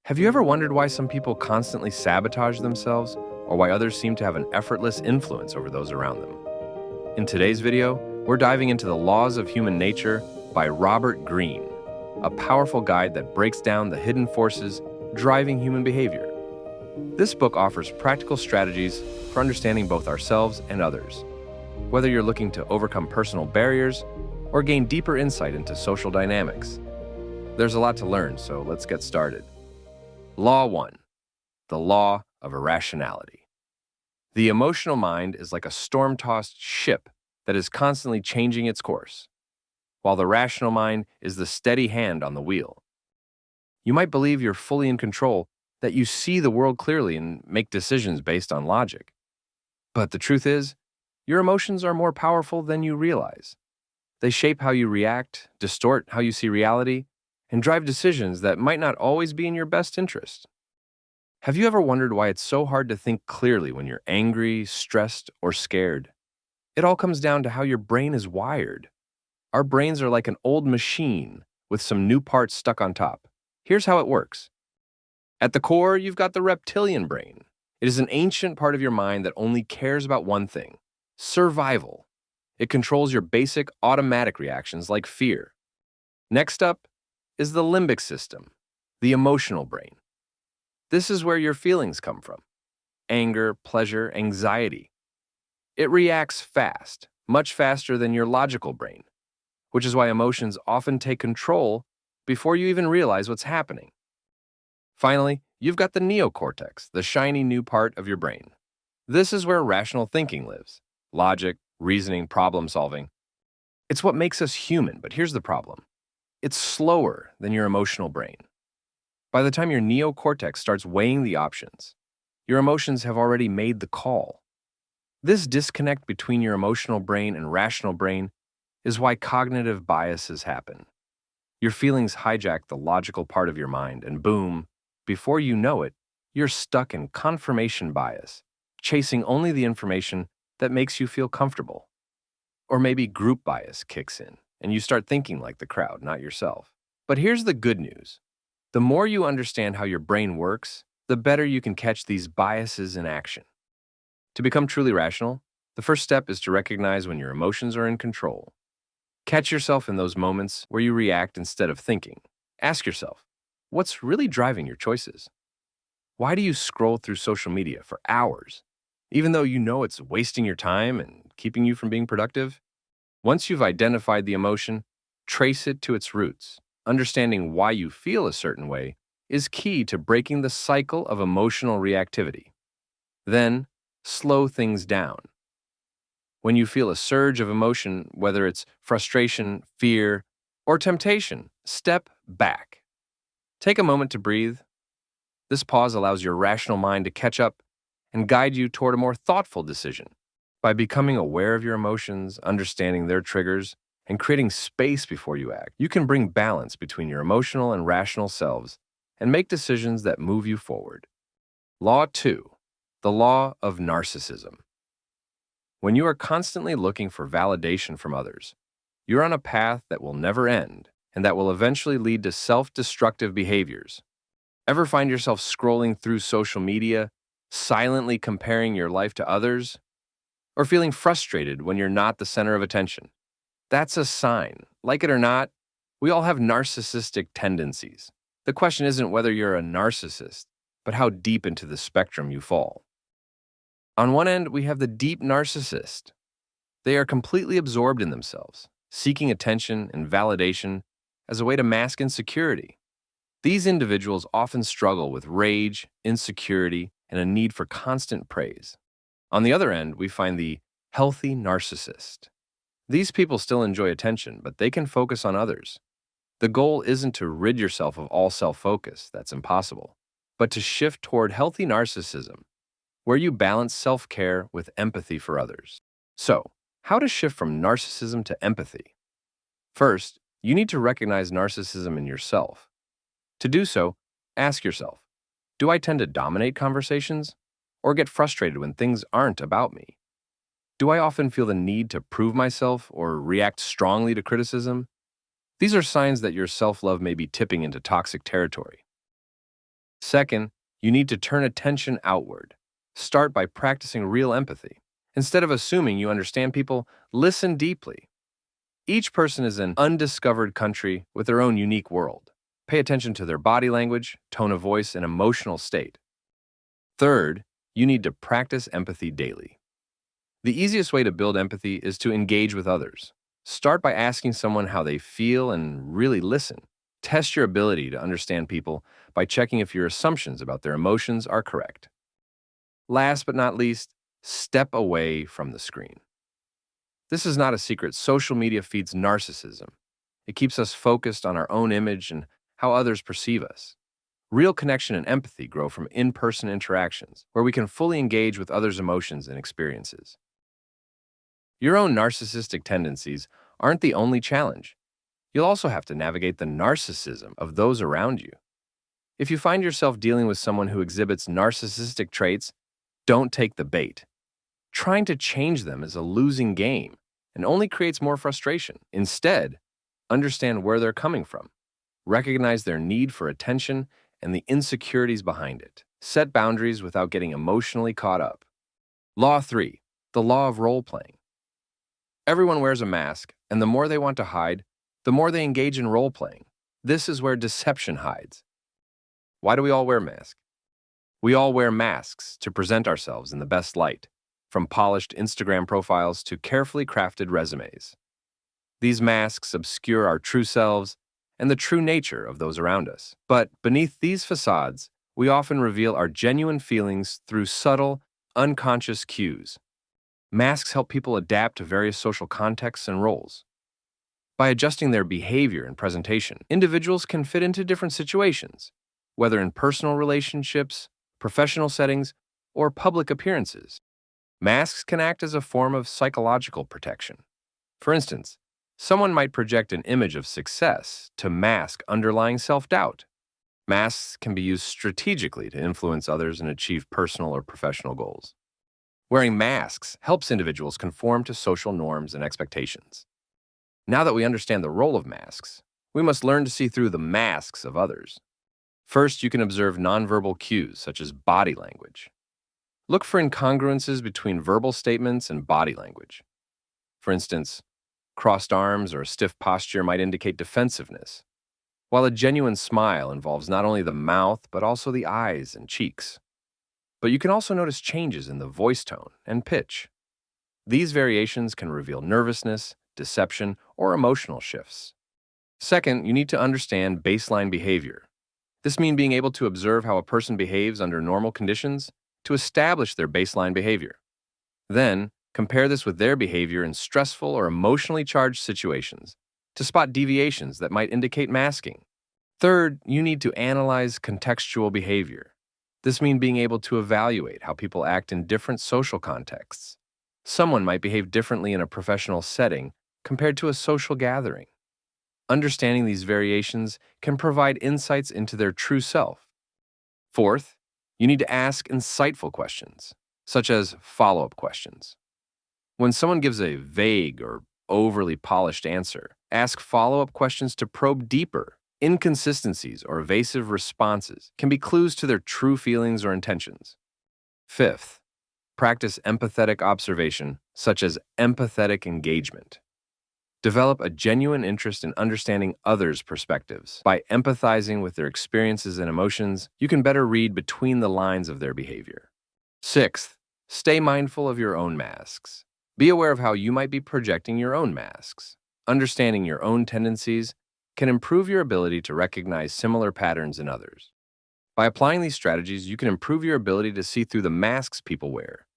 Have you ever wondered why some people constantly sabotage themselves, or why others seem to have an effortless influence over those around them? In today's video, we're diving into the laws of human nature by Robert Greene, a powerful guide that breaks down the hidden forces driving human behavior. This book offers practical strategies for understanding both ourselves and others, whether you're looking to overcome personal barriers or gain deeper insight into social dynamics. There's a lot to learn, so let's get started. Law 1. The Law of Irrationality. The emotional mind is like a storm-tossed ship that is constantly changing its course, while the rational mind is the steady hand on the wheel. You might believe you're fully in control, that you see the world clearly and make decisions based on logic. But the truth is, your emotions are more powerful than you realize. They shape how you react, distort how you see reality, and drive decisions that might not always be in your best interest. Have you ever wondered why it's so hard to think clearly when you're angry, stressed, or scared? It all comes down to how your brain is wired. Our brains are like an old machine with some new parts stuck on top. Here's how it works. At the core, you've got the reptilian brain. It is an ancient part of your mind that only cares about one thing: survival. It controls your basic automatic reactions like fear. Next up is the limbic system, the emotional brain. This is where your feelings come from: anger, pleasure, anxiety. It reacts fast, much faster than your logical brain, which is why emotions often take control before you even realize what's happening. Finally, you've got the neocortex, the shiny new part of your brain. This is where rational thinking lives: logic, reasoning, problem solving. It's what makes us human, but here's the problem. It's slower than your emotional brain. By the time your neocortex starts weighing the options, your emotions have already made the call. This disconnect between your emotional brain and rational brain is why cognitive biases happen. Your feelings hijack the logical part of your mind, and boom, before you know it, you're stuck in confirmation bias, chasing only the information that makes you feel comfortable. Or maybe group bias kicks in, and you start thinking like the crowd, not yourself. But here's the good news. The more you understand how your brain works, the better you can catch these biases in action. To become truly rational, the first step is to recognize when your emotions are in control. Catch yourself in those moments where you react instead of thinking. Ask yourself, what's really driving your choices? Why do you scroll through social media for hours, even though you know it's wasting your time and keeping you from being productive? Once you've identified the emotion, trace it to its roots. Understanding why you feel a certain way is key to breaking the cycle of emotional reactivity. Then, slow things down. When you feel a surge of emotion, whether it's frustration, fear, or temptation, step back. Take a moment to breathe. This pause allows your rational mind to catch up and guide you toward a more thoughtful decision. By becoming aware of your emotions, understanding their triggers, and creating space before you act, you can bring balance between your emotional and rational selves and make decisions that move you forward. Law 2. The Law of Narcissism. When you are constantly looking for validation from others, you're on a path that will never end and that will eventually lead to self-destructive behaviors. Ever find yourself scrolling through social media, silently comparing your life to others, or feeling frustrated when you're not the center of attention? That's a sign. Like it or not, we all have narcissistic tendencies. The question isn't whether you're a narcissist, but how deep into the spectrum you fall. On one end, we have the deep narcissist. They are completely absorbed in themselves, seeking attention and validation as a way to mask insecurity. These individuals often struggle with rage, insecurity, and a need for constant praise. On the other end, we find the healthy narcissist. These people still enjoy attention, but they can focus on others. The goal isn't to rid yourself of all self-focus, that's impossible, but to shift toward healthy narcissism, where you balance self-care with empathy for others. So, how to shift from narcissism to empathy? First, you need to recognize narcissism in yourself. To do so, ask yourself, do I tend to dominate conversations or get frustrated when things aren't about me? Do I often feel the need to prove myself or react strongly to criticism? These are signs that your self-love may be tipping into toxic territory. Second, you need to turn attention outward. Start by practicing real empathy. Instead of assuming you understand people, listen deeply. Each person is an undiscovered country with their own unique world. Pay attention to their body language, tone of voice, and emotional state. Third, you need to practice empathy daily. The easiest way to build empathy is to engage with others. Start by asking someone how they feel and really listen. Test your ability to understand people by checking if your assumptions about their emotions are correct. Last but not least, step away from the screen. This is not a secret. Social media feeds narcissism. It keeps us focused on our own image and how others perceive us. Real connection and empathy grow from in-person interactions, where we can fully engage with others' emotions and experiences. Your own narcissistic tendencies aren't the only challenge. You'll also have to navigate the narcissism of those around you. If you find yourself dealing with someone who exhibits narcissistic traits, don't take the bait. Trying to change them is a losing game and only creates more frustration. Instead, understand where they're coming from. Recognize their need for attention and the insecurities behind it. Set boundaries without getting emotionally caught up. Law 3, the law of role-playing. Everyone wears a mask, and the more they want to hide, the more they engage in role-playing. This is where deception hides. Why do we all wear masks? We all wear masks to present ourselves in the best light, from polished Instagram profiles to carefully crafted resumes. These masks obscure our true selves and the true nature of those around us. But beneath these facades, we often reveal our genuine feelings through subtle, unconscious cues. Masks help people adapt to various social contexts and roles. By adjusting their behavior and presentation, individuals can fit into different situations, whether in personal relationships, professional settings, or public appearances. Masks can act as a form of psychological protection. For instance, someone might project an image of success to mask underlying self-doubt. Masks can be used strategically to influence others and achieve personal or professional goals. Wearing masks helps individuals conform to social norms and expectations. Now that we understand the role of masks, we must learn to see through the masks of others. First, you can observe nonverbal cues such as body language. Look for incongruences between verbal statements and body language. For instance, crossed arms or a stiff posture might indicate defensiveness, while a genuine smile involves not only the mouth but also the eyes and cheeks. But you can also notice changes in the voice tone and pitch. These variations can reveal nervousness, deception, or emotional shifts. Second, you need to understand baseline behavior. This means being able to observe how a person behaves under normal conditions to establish their baseline behavior. Then, compare this with their behavior in stressful or emotionally charged situations to spot deviations that might indicate masking. Third, you need to analyze contextual behavior. This means being able to evaluate how people act in different social contexts. Someone might behave differently in a professional setting compared to a social gathering. Understanding these variations can provide insights into their true self. Fourth, you need to ask insightful questions, such as follow-up questions. When someone gives a vague or overly polished answer, ask follow-up questions to probe deeper. Inconsistencies or evasive responses can be clues to their true feelings or intentions. Fifth, practice empathetic observation, such as empathetic engagement. Develop a genuine interest in understanding others' perspectives. By empathizing with their experiences and emotions, you can better read between the lines of their behavior. Sixth, stay mindful of your own masks. Be aware of how you might be projecting your own masks. Understanding your own tendencies can improve your ability to recognize similar patterns in others. By applying these strategies, you can improve your ability to see through the masks people wear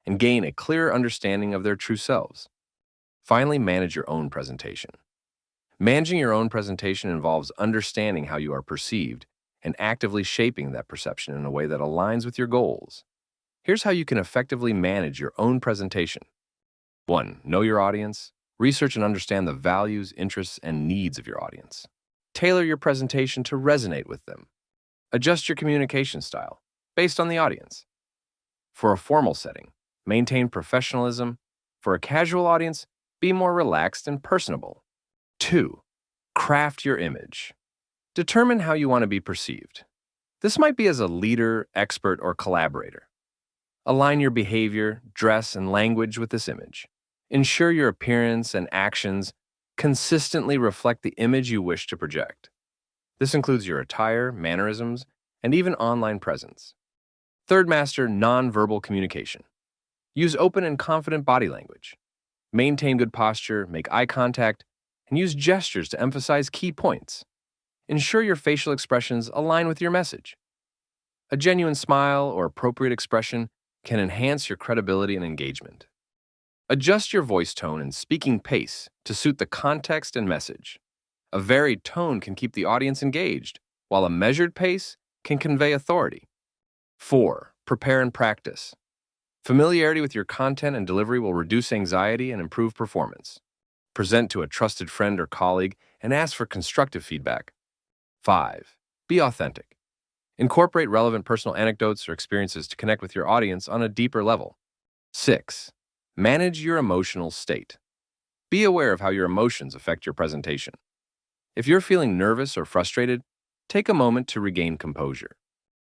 and gain a clearer understanding of their true selves. Finally, manage your own presentation. Managing your own presentation involves understanding how you are perceived and actively shaping that perception in a way that aligns with your goals. Here's how you can effectively manage your own presentation. 1. Know your audience. Research and understand the values, interests, and needs of your audience. Tailor your presentation to resonate with them. Adjust your communication style based on the audience. For a formal setting, maintain professionalism. For a casual audience, be more relaxed and personable. 2. Craft your image. Determine how you want to be perceived. This might be as a leader, expert, or collaborator. Align your behavior, dress, and language with this image. Ensure your appearance and actions consistently reflect the image you wish to project. This includes your attire, mannerisms, and even online presence. Third, master nonverbal communication. Use open and confident body language. Maintain good posture, make eye contact, and use gestures to emphasize key points. Ensure your facial expressions align with your message. A genuine smile or appropriate expression can enhance your credibility and engagement. Adjust your voice tone and speaking pace to suit the context and message. A varied tone can keep the audience engaged, while a measured pace can convey authority. 4. Prepare and practice. Familiarity with your content and delivery will reduce anxiety and improve performance. Present to a trusted friend or colleague and ask for constructive feedback. 5. Be authentic. Incorporate relevant personal anecdotes or experiences to connect with your audience on a deeper level. 6. Manage your emotional state. Be aware of how your emotions affect your presentation. If you're feeling nervous or frustrated, take a moment to regain composure.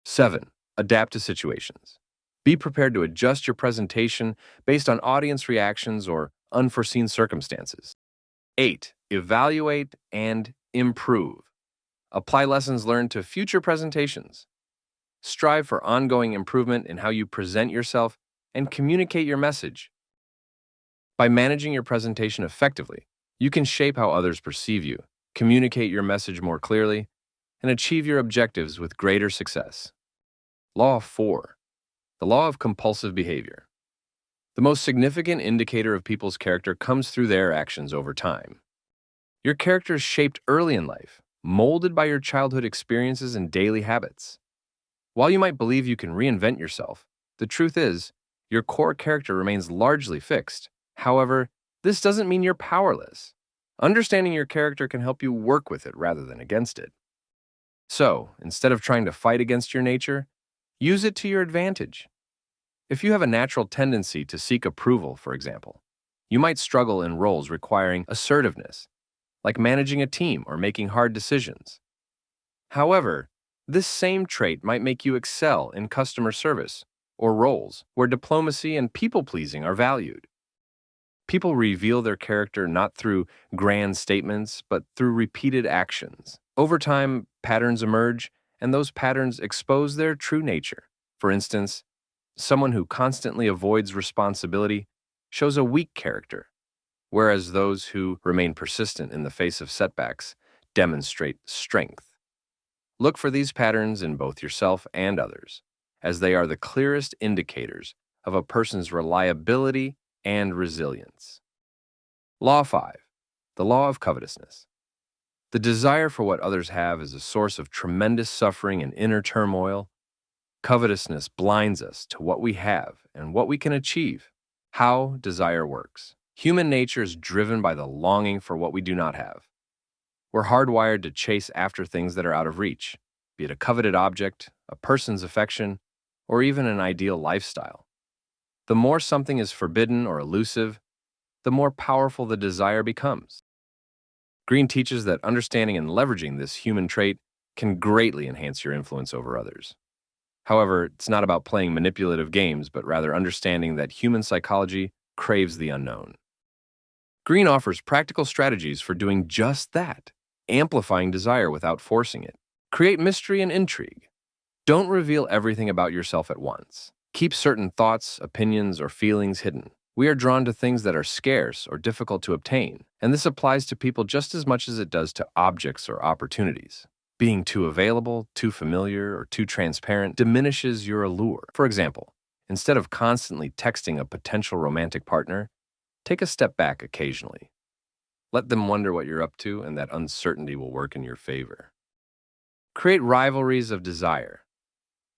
7. Adapt to situations. Be prepared to adjust your presentation based on audience reactions or unforeseen circumstances. 8. Evaluate and improve. Apply lessons learned to future presentations. Strive for ongoing improvement in how you present yourself and communicate your message. By managing your presentation effectively, you can shape how others perceive you, communicate your message more clearly, and achieve your objectives with greater success. Law 4. The law of compulsive behavior. The most significant indicator of people's character comes through their actions over time. Your character is shaped early in life, molded by your childhood experiences and daily habits. While you might believe you can reinvent yourself, the truth is, your core character remains largely fixed. However, this doesn't mean you're powerless. Understanding your character can help you work with it rather than against it. So, instead of trying to fight against your nature, use it to your advantage. If you have a natural tendency to seek approval, for example, you might struggle in roles requiring assertiveness, like managing a team or making hard decisions. However, this same trait might make you excel in customer service or roles where diplomacy and people-pleasing are valued. People reveal their character not through grand statements, but through repeated actions. Over time, patterns emerge, and those patterns expose their true nature. For instance, someone who constantly avoids responsibility shows a weak character, whereas those who remain persistent in the face of setbacks demonstrate strength. Look for these patterns in both yourself and others, as they are the clearest indicators of a person's reliability and resilience. Law 5. The law of covetousness. The desire for what others have is a source of tremendous suffering and inner turmoil. Covetousness blinds us to what we have and what we can achieve. How desire works. Human nature is driven by the longing for what we do not have. We're hardwired to chase after things that are out of reach, be it a coveted object, a person's affection, or even an ideal lifestyle. The more something is forbidden or elusive, the more powerful the desire becomes. Greene teaches that understanding and leveraging this human trait can greatly enhance your influence over others. However, it's not about playing manipulative games, but rather understanding that human psychology craves the unknown. Greene offers practical strategies for doing just that, amplifying desire without forcing it. Create mystery and intrigue. Don't reveal everything about yourself at once. Keep certain thoughts, opinions, or feelings hidden. We are drawn to things that are scarce or difficult to obtain, and this applies to people just as much as it does to objects or opportunities. Being too available, too familiar, or too transparent diminishes your allure. For example, instead of constantly texting a potential romantic partner, take a step back occasionally. Let them wonder what you're up to, and that uncertainty will work in your favor. Create rivalries of desire.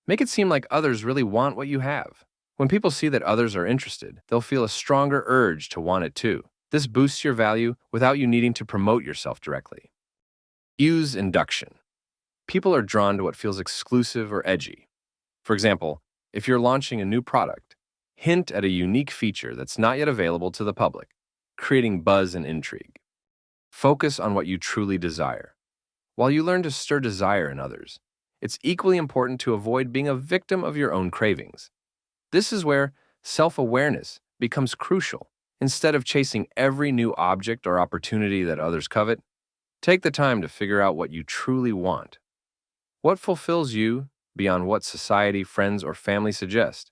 Make it seem like others really want what you have. When people see that others are interested, they'll feel a stronger urge to want it too. This boosts your value without you needing to promote yourself directly. Use induction. People are drawn to what feels exclusive or edgy. For example, if you're launching a new product, hint at a unique feature that's not yet available to the public, creating buzz and intrigue. Focus on what you truly desire. While you learn to stir desire in others, it's equally important to avoid being a victim of your own cravings. This is where self-awareness becomes crucial. Instead of chasing every new object or opportunity that others covet, take the time to figure out what you truly want. What fulfills you beyond what society, friends, or family suggest?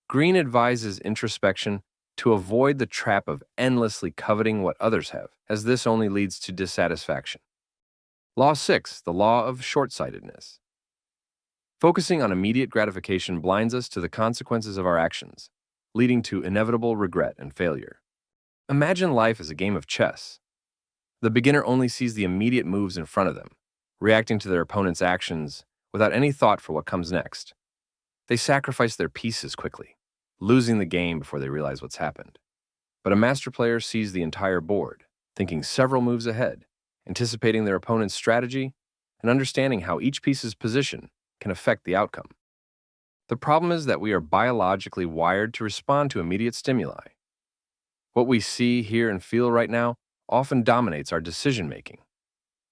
Greene advises introspection to avoid the trap of endlessly coveting what others have, as this only leads to dissatisfaction. Law 6, the law of short-sightedness. Focusing on immediate gratification blinds us to the consequences of our actions, leading to inevitable regret and failure. Imagine life as a game of chess. The beginner only sees the immediate moves in front of them, reacting to their opponent's actions without any thought for what comes next. They sacrifice their pieces quickly, losing the game before they realize what's happened. But a master player sees the entire board, thinking several moves ahead, anticipating their opponent's strategy, and understanding how each piece's position can affect the outcome. The problem is that we are biologically wired to respond to immediate stimuli. What we see, hear, and feel right now often dominates our decision-making.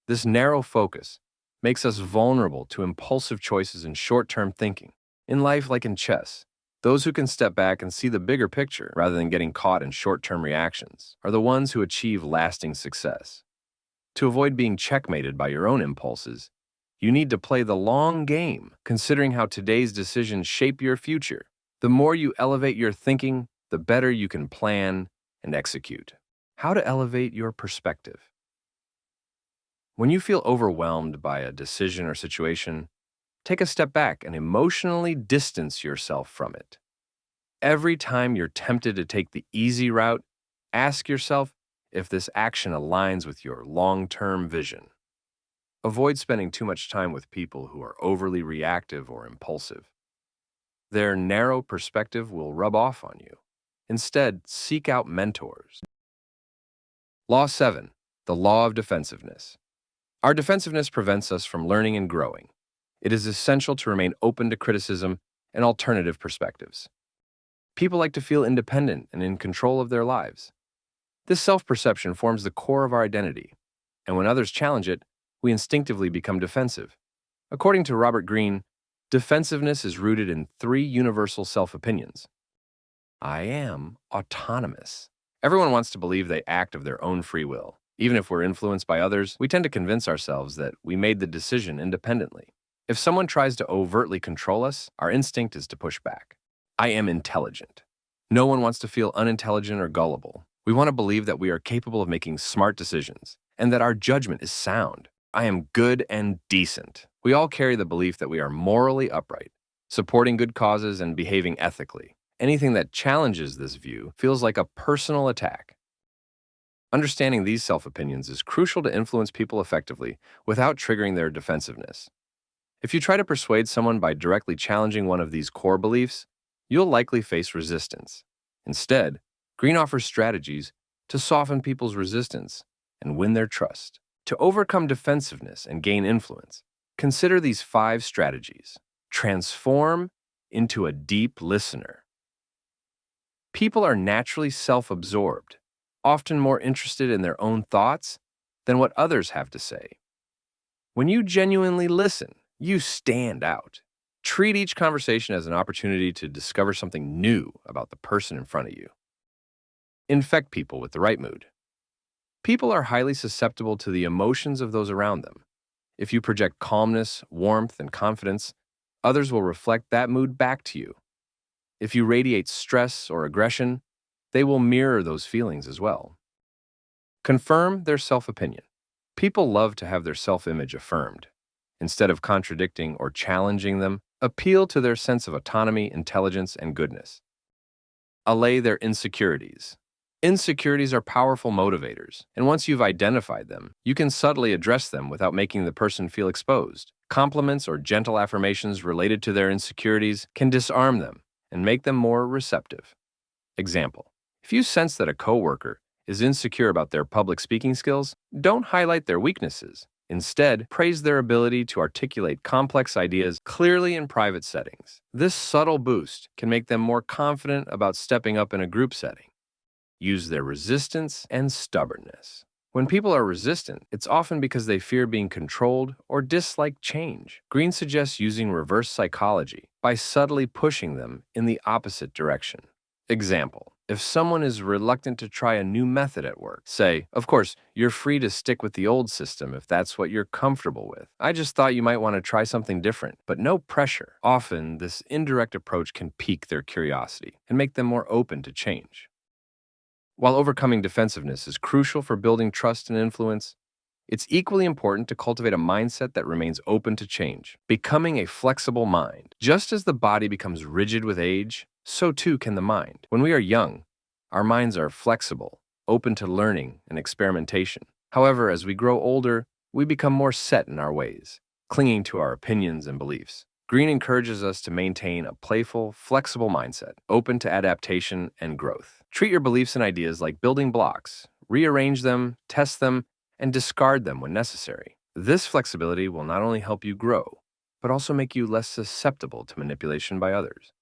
This narrow focus makes us vulnerable to impulsive choices and short-term thinking. In life, like in chess, those who can step back and see the bigger picture rather than getting caught in short-term reactions are the ones who achieve lasting success. To avoid being checkmated by your own impulses, you need to play the long game, considering how today's decisions shape your future. The more you elevate your thinking, the better you can plan and execute. How to elevate your perspective. When you feel overwhelmed by a decision or situation, take a step back and emotionally distance yourself from it. Every time you're tempted to take the easy route, ask yourself if this action aligns with your long-term vision. Avoid spending too much time with people who are overly reactive or impulsive. Their narrow perspective will rub off on you. Instead, seek out mentors. Law 7, the law of defensiveness. Our defensiveness prevents us from learning and growing. It is essential to remain open to criticism and alternative perspectives. People like to feel independent and in control of their lives. This self-perception forms the core of our identity, and when others challenge it, we instinctively become defensive. According to Robert Greene, defensiveness is rooted in 3 universal self-opinions. I am autonomous. Everyone wants to believe they act of their own free will. Even if we're influenced by others, we tend to convince ourselves that we made the decision independently. If someone tries to overtly control us, our instinct is to push back. I am intelligent. No one wants to feel unintelligent or gullible. We want to believe that we are capable of making smart decisions and that our judgment is sound. I am good and decent. We all carry the belief that we are morally upright, supporting good causes and behaving ethically. Anything that challenges this view feels like a personal attack. Understanding these self-opinions is crucial to influence people effectively without triggering their defensiveness. If you try to persuade someone by directly challenging one of these core beliefs, you'll likely face resistance. Instead, Greene offers strategies to soften people's resistance and win their trust. To overcome defensiveness and gain influence, consider these 5 strategies. Transform into a deep listener. People are naturally self-absorbed, often more interested in their own thoughts than what others have to say. When you genuinely listen, you stand out. Treat each conversation as an opportunity to discover something new about the person in front of you. Infect people with the right mood. People are highly susceptible to the emotions of those around them. If you project calmness, warmth, and confidence, others will reflect that mood back to you. If you radiate stress or aggression, they will mirror those feelings as well. Confirm their self-opinion. People love to have their self-image affirmed. Instead of contradicting or challenging them, appeal to their sense of autonomy, intelligence, and goodness. Allay their insecurities. Insecurities are powerful motivators, and once you've identified them, you can subtly address them without making the person feel exposed. Compliments or gentle affirmations related to their insecurities can disarm them and make them more receptive. Example: if you sense that a coworker is insecure about their public speaking skills, don't highlight their weaknesses. Instead, praise their ability to articulate complex ideas clearly in private settings. This subtle boost can make them more confident about stepping up in a group setting. Use their resistance and stubbornness. When people are resistant, it's often because they fear being controlled or dislike change. Greene suggests using reverse psychology by subtly pushing them in the opposite direction. Example: if someone is reluctant to try a new method at work, say, "Of course, you're free to stick with the old system if that's what you're comfortable with. I just thought you might want to try something different," but no pressure. Often, this indirect approach can pique their curiosity and make them more open to change. While overcoming defensiveness is crucial for building trust and influence, it's equally important to cultivate a mindset that remains open to change, becoming a flexible mind. Just as the body becomes rigid with age, so too can the mind. When we are young, our minds are flexible, open to learning and experimentation. However, as we grow older, we become more set in our ways, clinging to our opinions and beliefs. Greene encourages us to maintain a playful, flexible mindset, open to adaptation and growth. Treat your beliefs and ideas like building blocks. Rearrange them, test them, and discard them when necessary. This flexibility will not only help you grow, but also make you less susceptible to manipulation by others.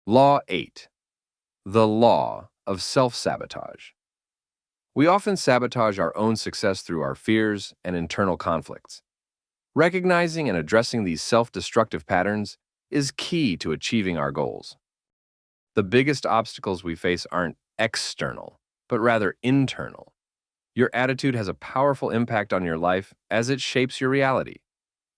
Law 8. The law of self-sabotage. We often sabotage our own success through our fears and internal conflicts. Recognizing and addressing these self-destructive patterns is key to achieving our goals. The biggest obstacles we face aren't external, but rather internal. Your attitude has a powerful impact on your life as it shapes your reality,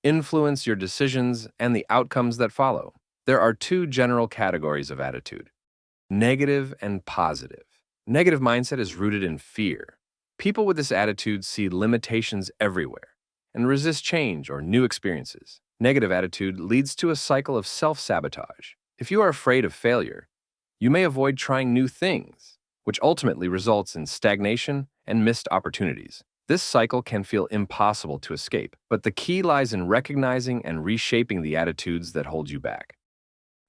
influence your decisions, and the outcomes that follow. There are two general categories of attitude: negative and positive. Negative mindset is rooted in fear. People with this attitude see limitations everywhere and resist change or new experiences. Negative attitude leads to a cycle of self-sabotage. If you are afraid of failure, you may avoid trying new things, which ultimately results in stagnation and missed opportunities. This cycle can feel impossible to escape, but the key lies in recognizing and reshaping the attitudes that hold you back.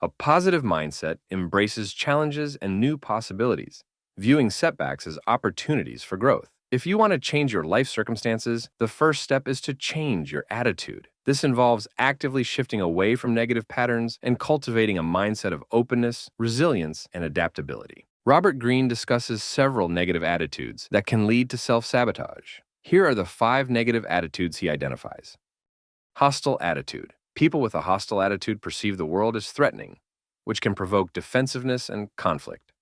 A positive mindset embraces challenges and new possibilities, viewing setbacks as opportunities for growth. If you want to change your life circumstances, the first step is to change your attitude. This involves actively shifting away from negative patterns and cultivating a mindset of openness, resilience, and adaptability. Robert Greene discusses several negative attitudes that can lead to self-sabotage. Here are the 5 negative attitudes he identifies. Hostile attitude. People with a hostile attitude perceive the world as threatening, which can provoke defensiveness and conflict.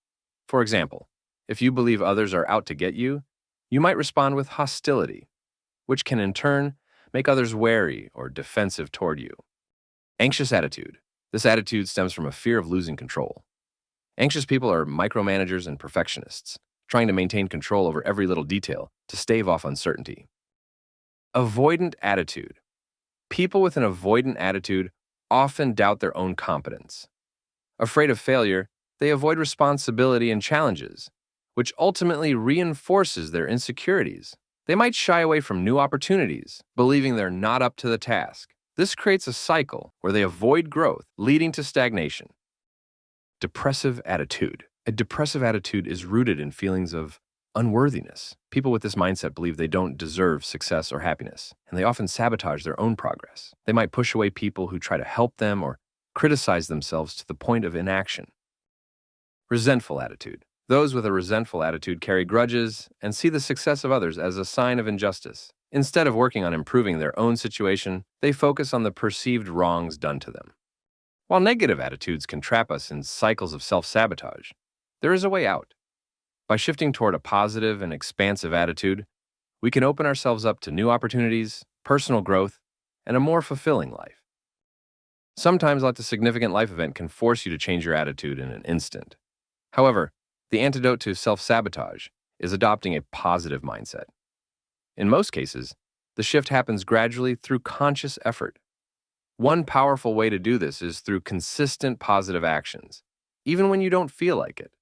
For example, if you believe others are out to get you, you might respond with hostility, which can in turn make others wary or defensive toward you. Anxious attitude. This attitude stems from a fear of losing control. Anxious people are micromanagers and perfectionists, trying to maintain control over every little detail to stave off uncertainty. Avoidant attitude. People with an avoidant attitude often doubt their own competence. Afraid of failure, they avoid responsibility and challenges, which ultimately reinforces their insecurities. They might shy away from new opportunities, believing they're not up to the task. This creates a cycle where they avoid growth, leading to stagnation. Depressive attitude. A depressive attitude is rooted in feelings of unworthiness. People with this mindset believe they don't deserve success or happiness, and they often sabotage their own progress. They might push away people who try to help them or criticize themselves to the point of inaction. Resentful attitude. Those with a resentful attitude carry grudges and see the success of others as a sign of injustice. Instead of working on improving their own situation, they focus on the perceived wrongs done to them. While negative attitudes can trap us in cycles of self-sabotage, there is a way out. By shifting toward a positive and expansive attitude, we can open ourselves up to new opportunities, personal growth, and a more fulfilling life. Sometimes a significant life event can force you to change your attitude in an instant. However, the antidote to self-sabotage is adopting a positive mindset. In most cases, the shift happens gradually through conscious effort. One powerful way to do this is through consistent positive actions, even when you don't feel like it.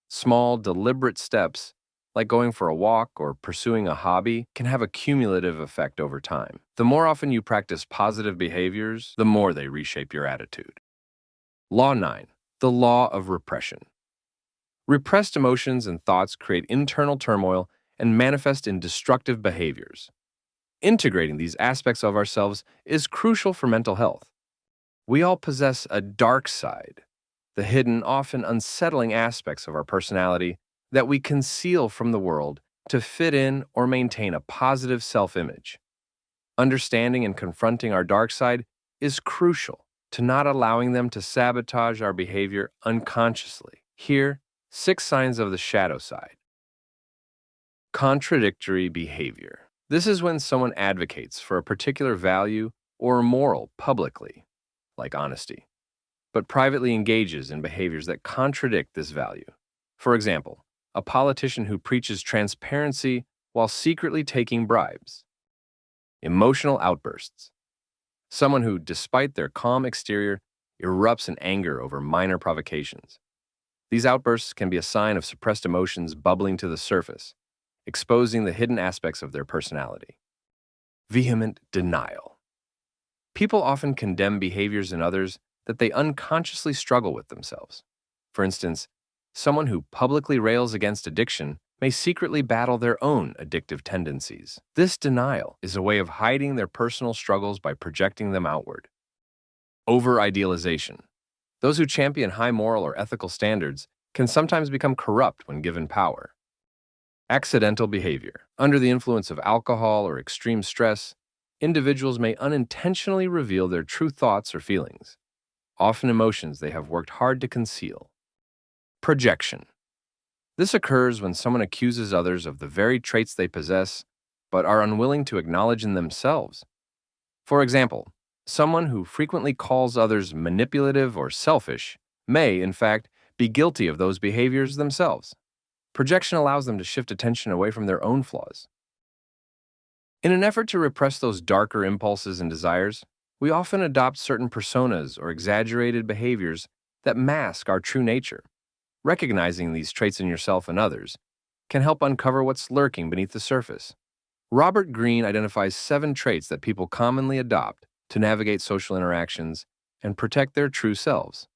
Small, deliberate steps, like going for a walk or pursuing a hobby, can have a cumulative effect over time. The more often you practice positive behaviors, the more they reshape your attitude. Law 9. The law of repression. Repressed emotions and thoughts create internal turmoil and manifest in destructive behaviors. Integrating these aspects of ourselves is crucial for mental health. We all possess a dark side, the hidden, often unsettling aspects of our personality that we conceal from the world to fit in or maintain a positive self-image. Understanding and confronting our dark side is crucial to not allowing them to sabotage our behavior unconsciously. Here, 6 signs of the shadow side. Contradictory behavior. This is when someone advocates for a particular value or moral publicly, like honesty, but privately engages in behaviors that contradict this value. For example, a politician who preaches transparency while secretly taking bribes. Emotional outbursts. Someone who, despite their calm exterior, erupts in anger over minor provocations. These outbursts can be a sign of suppressed emotions bubbling to the surface, exposing the hidden aspects of their personality. Vehement denial. People often condemn behaviors in others that they unconsciously struggle with themselves. For instance, someone who publicly rails against addiction may secretly battle their own addictive tendencies. This denial is a way of hiding their personal struggles by projecting them outward. Over-idealization. Those who champion high moral or ethical standards can sometimes become corrupt when given power. Accidental behavior. Under the influence of alcohol or extreme stress, individuals may unintentionally reveal their true thoughts or feelings, often emotions they have worked hard to conceal. Projection. This occurs when someone accuses others of the very traits they possess, but are unwilling to acknowledge in themselves. For example, someone who frequently calls others manipulative or selfish may, in fact, be guilty of those behaviors themselves. Projection allows them to shift attention away from their own flaws. In an effort to repress those darker impulses and desires, we often adopt certain personas or exaggerated behaviors that mask our true nature. Recognizing these traits in yourself and others can help uncover what's lurking beneath the surface. Robert Greene identifies 7 traits that people commonly adopt to navigate social interactions and protect their true selves.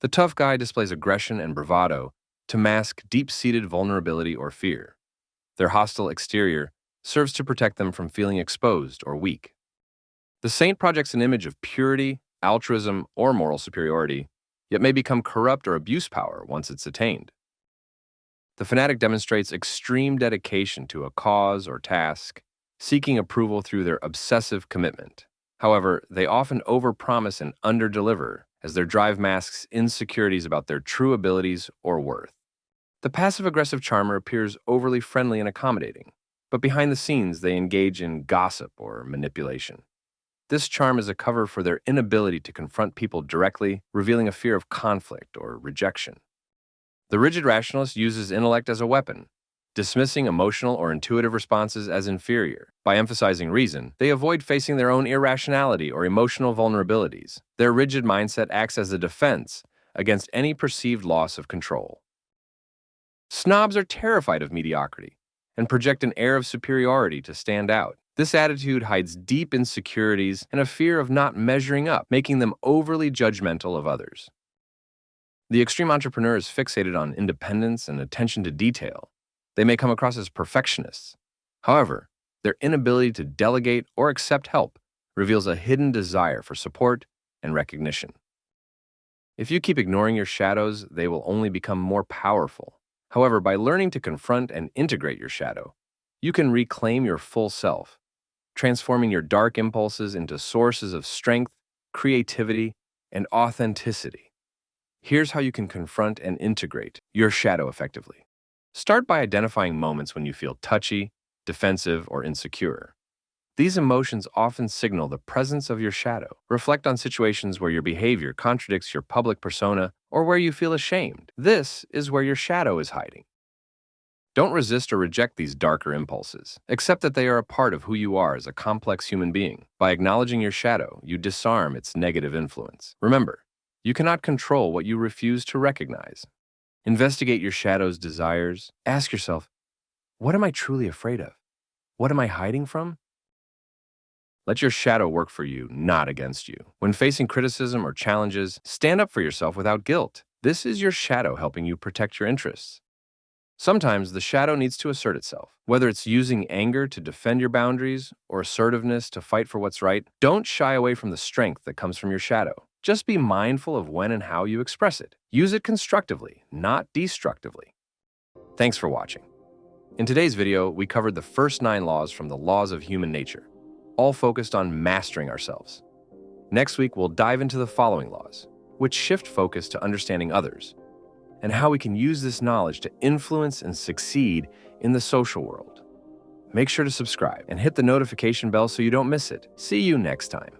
The tough guy displays aggression and bravado to mask deep-seated vulnerability or fear. Their hostile exterior serves to protect them from feeling exposed or weak. The saint projects an image of purity, altruism, or moral superiority, yet may become corrupt or abuse power once it's attained. The fanatic demonstrates extreme dedication to a cause or task, seeking approval through their obsessive commitment. However, they often overpromise and underdeliver as their drive masks insecurities about their true abilities or worth. The passive-aggressive charmer appears overly friendly and accommodating, but behind the scenes they engage in gossip or manipulation. This charm is a cover for their inability to confront people directly, revealing a fear of conflict or rejection. The rigid rationalist uses intellect as a weapon, dismissing emotional or intuitive responses as inferior. By emphasizing reason, they avoid facing their own irrationality or emotional vulnerabilities. Their rigid mindset acts as a defense against any perceived loss of control. Snobs are terrified of mediocrity and project an air of superiority to stand out. This attitude hides deep insecurities and a fear of not measuring up, making them overly judgmental of others. The extreme entrepreneur is fixated on independence and attention to detail. They may come across as perfectionists. However, their inability to delegate or accept help reveals a hidden desire for support and recognition. If you keep ignoring your shadows, they will only become more powerful. However, by learning to confront and integrate your shadow, you can reclaim your full self, transforming your dark impulses into sources of strength, creativity, and authenticity. Here's how you can confront and integrate your shadow effectively. Start by identifying moments when you feel touchy, defensive, or insecure. These emotions often signal the presence of your shadow. Reflect on situations where your behavior contradicts your public persona or where you feel ashamed. This is where your shadow is hiding. Don't resist or reject these darker impulses. Accept that they are a part of who you are as a complex human being. By acknowledging your shadow, you disarm its negative influence. Remember, you cannot control what you refuse to recognize. Investigate your shadow's desires. Ask yourself, what am I truly afraid of? What am I hiding from? Let your shadow work for you, not against you. When facing criticism or challenges, stand up for yourself without guilt. This is your shadow helping you protect your interests. Sometimes the shadow needs to assert itself. Whether it's using anger to defend your boundaries or assertiveness to fight for what's right, don't shy away from the strength that comes from your shadow. Just be mindful of when and how you express it. Use it constructively, not destructively. Thanks for watching. In today's video, we covered the first 9 laws from the laws of human nature, all focused on mastering ourselves. Next week, we'll dive into the following laws, which shift focus to understanding others, and how we can use this knowledge to influence and succeed in the social world. Make sure to subscribe and hit the notification bell so you don't miss it. See you next time.